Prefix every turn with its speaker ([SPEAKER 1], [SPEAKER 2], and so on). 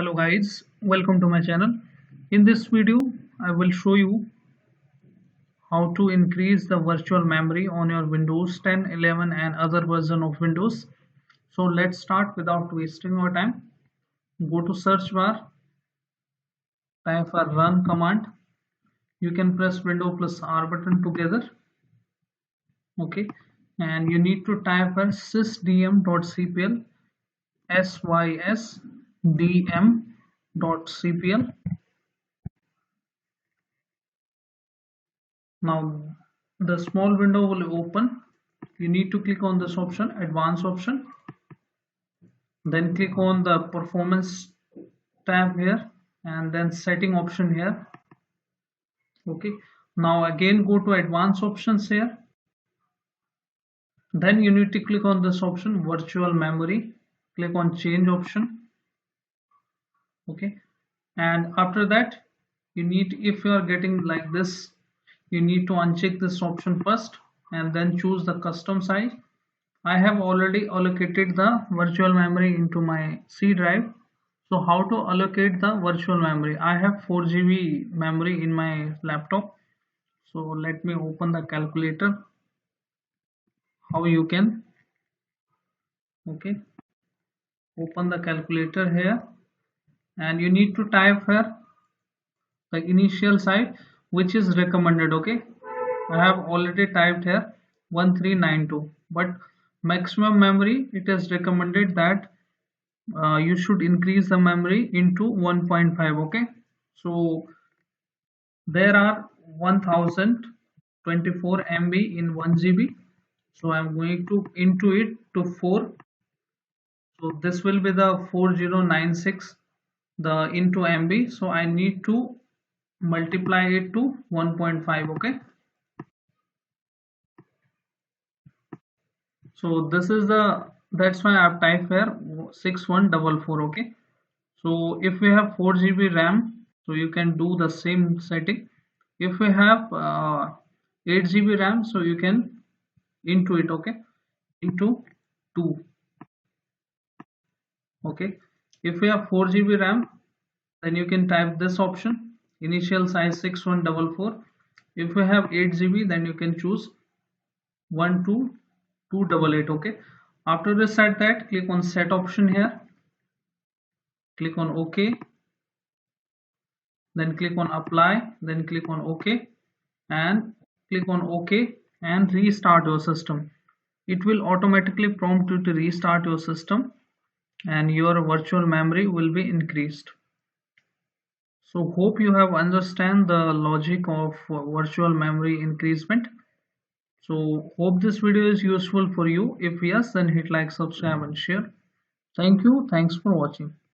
[SPEAKER 1] Hello guys, welcome to my channel. In this video, I will show you how to increase the virtual memory on your Windows 10, 11 and other version of Windows. So let's start without wasting our time. Go to search bar, type a run command. You can press Windows plus R button together. Okay, and you need to type a sysdm.cpl sysdm.cpl. Now the small window will open. You need to click on this option, advanced option, then click on the performance tab here and then setting option here. Okay, now again go to advanced options here, then you need to click on this option virtual memory, click on change option. Okay, and after that you need, if you are getting like this, you need to uncheck this option first and then choose the custom size. I have already allocated the virtual memory into my C drive. So how to allocate the virtual memory? I have 4 GB memory in my laptop. So let me open the calculator. How you can, okay, open the calculator here and you need to type here the initial size which is recommended. Okay, I have already typed here 1392, but maximum memory it is recommended that you should increase the memory into 1.5. okay, so there are 1024 MB in 1 GB, so I'm going to into it to 4, so this will be the 4096 the into MB, so I need to multiply it to 1.5. okay, so this is the, that's why I've typed here 6144. okay, so if we have 4 GB RAM, so you can do the same setting. If we have 8 GB RAM, so you can into it, okay, into 2. Okay, if we have 4 GB RAM, then you can type this option, initial size 6144. If we have 8 GB, then you can choose 12288. okay, after this set that, click on set option here, click on OK, then click on apply, then click on OK and click on OK and restart your system. It will automatically prompt you to restart your system and your virtual memory will be increased. So hope you have understand the logic of virtual memory increasement. So hope this video is useful for you. If yes, then hit like, subscribe and share. Thank you. Thanks for watching.